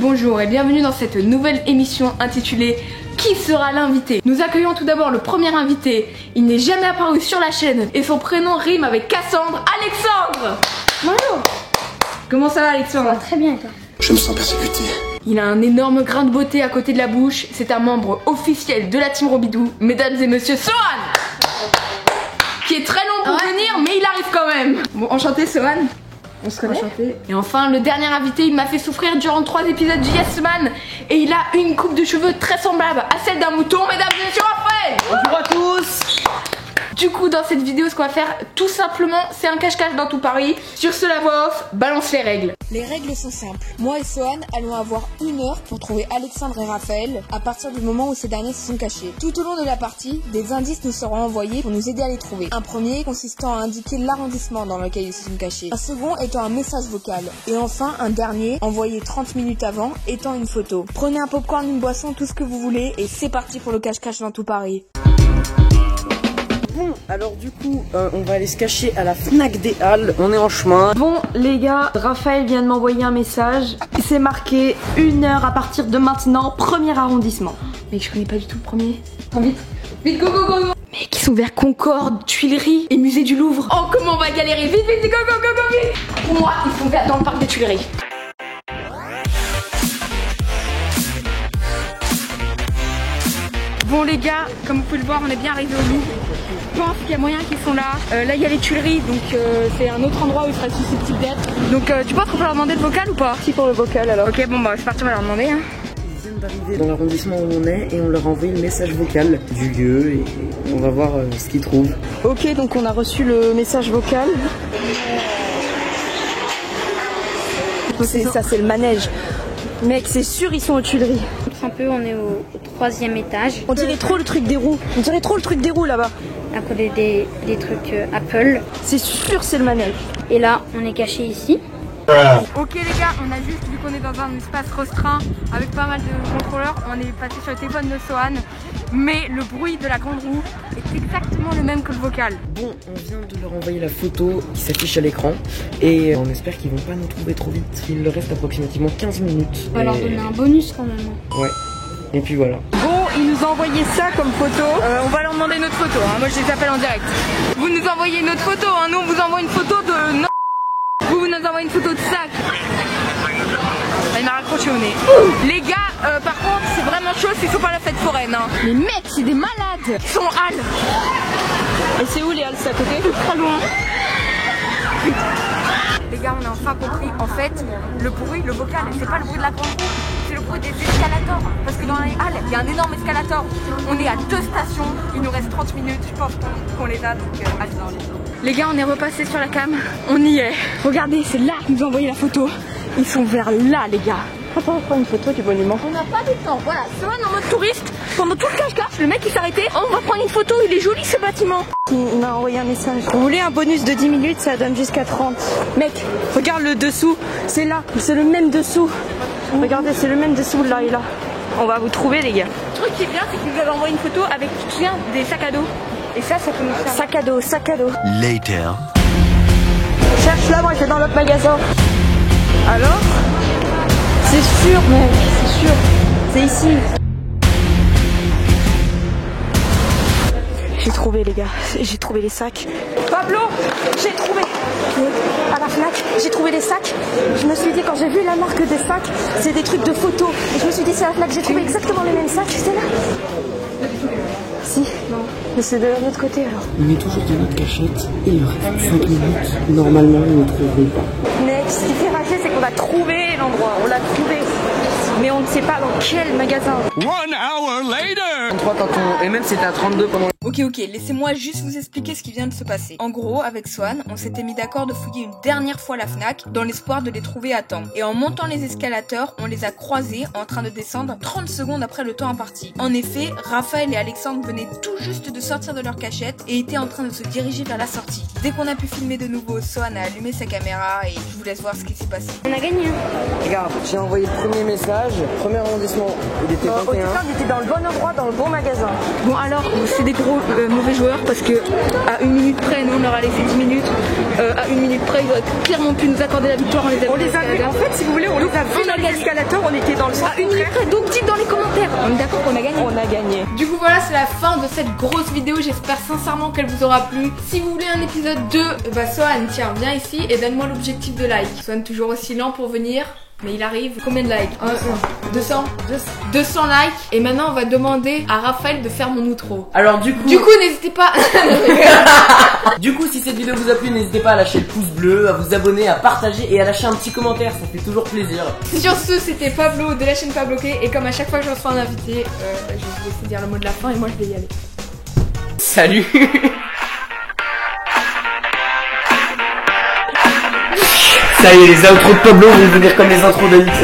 bonjour et bienvenue dans cette nouvelle émission intitulée Qui sera l'invité? Nous accueillons tout d'abord le premier invité. Il n'est jamais apparu sur la chaîne et son prénom rime avec Cassandre. Alexandre! Bonjour! Comment ça va, Alexandre? Ça va très bien et toi? Je me sens persécuté. Il a un énorme grain de beauté à côté de la bouche. C'est un membre officiel de la team Robidoux. Mesdames et messieurs, Sohan! Qui est très long pour venir, mais il arrive quand même. Bon, enchanté, Sohan. On se connaît. Enchanté. Et enfin, le dernier invité, il m'a fait souffrir durant 3 épisodes du Yes Man. Et il a une coupe de cheveux très semblable à celle d'un mouton. Mesdames et messieurs, Raphaël! Bonjour à tous! Du coup, dans cette vidéo, ce qu'on va faire, tout simplement, c'est un cache-cache dans tout Paris. Sur ce, la voix off, balance les règles. Les règles sont simples. Moi et Sohan allons avoir 1 heure pour trouver Alexandre et Raphaël à partir du moment où ces derniers se sont cachés. Tout au long de la partie, des indices nous seront envoyés pour nous aider à les trouver. Un premier consistant à indiquer l'arrondissement dans lequel ils se sont cachés. Un second étant un message vocal. Et enfin, un dernier, envoyé 30 minutes avant, étant une photo. Prenez un popcorn, une boisson, tout ce que vous voulez et c'est parti pour le cache-cache dans tout Paris. Bon, alors du coup, on va aller se cacher à la Fnac des Halles. On est en chemin. Bon les gars, Raphaël vient de m'envoyer un message. C'est marqué 1 heure à partir de maintenant, premier arrondissement. Mec, je connais pas du tout le premier. Vite, vite, go, go, go, go. Mec, ils sont vers Concorde, Tuileries et Musée du Louvre. Oh, comment on va galérer. Vite, vite, go, go, go, go, vite. Pour moi, ils sont vers dans le parc des Tuileries. Bon les gars, comme vous pouvez le voir, on est bien arrivé au Louvre. Je pense qu'il y a moyen qu'ils sont là. Là il y a les Tuileries, donc c'est un autre endroit où ils seraient susceptibles d'être. Donc tu penses qu'on peut leur demander le vocal ou pas? Si pour le vocal alors. Ok, bon bah c'est parti, on va leur demander. Hein. Ils viennent d'arriver dans l'arrondissement où on est et on leur a envoyé le message vocal du lieu et on va voir ce qu'ils trouvent. Ok, donc on a reçu le message vocal. Ça c'est le manège. Mec, c'est sûr ils sont aux Tuileries. Un peu, on est au 3e étage. On dirait trop le truc des roues. On dirait trop le truc des roues là-bas. À côté des trucs Apple. C'est sûr c'est le manège. Et là, on est caché ici. Ok les gars, on a juste, vu qu'on est dans un espace restreint avec pas mal de contrôleurs, on est passé sur le téléphone de Sohan. Mais le bruit de la grande roue est exactement le même que le vocal. Bon, on vient de leur envoyer la photo qui s'affiche à l'écran et on espère qu'ils vont pas nous trouver trop vite. Il leur reste approximativement 15 minutes. On va leur donner un bonus quand même. Ouais, et puis voilà. Bon, ils nous ont envoyé ça comme photo. On va leur demander notre photo, hein. Moi je les appelle en direct. Vous nous envoyez notre photo, hein. Nous on vous envoie une photo de... Non. Vous nous envoyez une photo de sac. Il m'a raccroché au nez. Les gars, par contre, c'est vraiment chaud s'ils sont pas à la fête foraine. Hein. Les mecs, c'est des malades. Ils sont en halles. Et c'est où les halles? C'est à côté? Très loin. Les gars, on a enfin compris. En fait, le bruit, le vocal, c'est pas le bruit de la grande roue, c'est le bruit des escalators. Parce que dans les halles, il y a un énorme escalator. On est à 2 stations. Il nous reste 30 minutes. Je pense qu'on les a. Donc, les gars, on est repassé sur la cam. On y est. Regardez, c'est là qu'ils nous ont envoyé la photo. Ils sont vers là, les gars. Attends, on prend une photo du monument. On n'a pas de temps. Voilà, Sohan en mode touriste. Pendant tout le cache-cache, le mec il s'est arrêté. Oh, on va prendre une photo. Il est joli ce bâtiment. Il m'a envoyé un message. Vous voulez un bonus de 10 minutes, ça donne jusqu'à 30. Mec, regarde le dessous. C'est là, c'est le même dessous. Regardez, c'est le même dessous là et là. On va vous trouver, les gars. Le truc qui est bien, c'est qu'il nous avait envoyé une photo avec, tu te souviens, des sacs à dos. Et ça peut nous faire. Sac à dos, sac à dos. Later. Cherche là, moi je vais dans l'autre magasin. Alors? C'est sûr, mec, c'est sûr. C'est ici. J'ai trouvé, les gars. J'ai trouvé les sacs. Pablo, j'ai trouvé. À la Fnac, j'ai trouvé les sacs. Je me suis dit, quand j'ai vu la marque des sacs, c'est des trucs de photos. Et je me suis dit, c'est à la Fnac, j'ai trouvé exactement les mêmes sacs. C'est là. Si, non. Mais c'est de l'autre côté alors. On est toujours dans notre cachette et il leur reste 5 minutes. Normalement, ils ne trouveront pas. Mec, ce qui fait rager, c'est qu'on a trouvé l'endroit. On l'a trouvé. Mais on ne sait pas dans quel magasin. 1 hour later. 33 quand on... Et même c'était à 32 pendant... Ok, laissez-moi juste vous expliquer ce qui vient de se passer. En gros, avec Sohan, on s'était mis d'accord de fouiller une dernière fois la Fnac dans l'espoir de les trouver à temps. Et en montant les escalators, on les a croisés en train de descendre 30 secondes après le temps imparti. En effet, Raphaël et Alexandre venaient tout juste de sortir de leur cachette et étaient en train de se diriger vers la sortie. Dès qu'on a pu filmer de nouveau, Sohan a allumé sa caméra et je vous laisse voir ce qui s'est passé. On a gagné. Regarde, j'ai envoyé le premier message, premier arrondissement, il était 21. Au départ, on était dans le bon endroit, dans le bon magasin. Bon alors, c'est des gros mauvais joueur parce que à 1 minute près, nous on leur a laissé 10 minutes. À 1 minute près, ils auraient clairement pu nous accorder la victoire. On les a vus, en fait, si vous voulez, on les a vus dans l'escalator, on était dans le sens à 1 minute près, donc dites dans les commentaires. On est d'accord qu'on a gagné. On a gagné. Du coup voilà, c'est la fin de cette grosse vidéo, j'espère sincèrement qu'elle vous aura plu. Si vous voulez un épisode 2, bah Swan, tiens, viens ici et donne-moi l'objectif de like. Swan toujours aussi lent pour venir, mais il arrive. Combien de likes? 200 likes. Et maintenant on va demander à Raphaël de faire mon outro. Alors du coup n'hésitez pas. Du coup, si cette vidéo vous a plu, n'hésitez pas à lâcher le pouce bleu, à vous abonner, à partager et à lâcher un petit commentaire, ça fait toujours plaisir. Sur ce, c'était Pablo de la chaîne Pas Bloqué. Et comme à chaque fois que je reçois un invité, je vais vous laisser dire le mot de la fin et moi je vais y aller. Salut. Ça y est, les outros de Pablo vont devenir comme les intros d'Alix.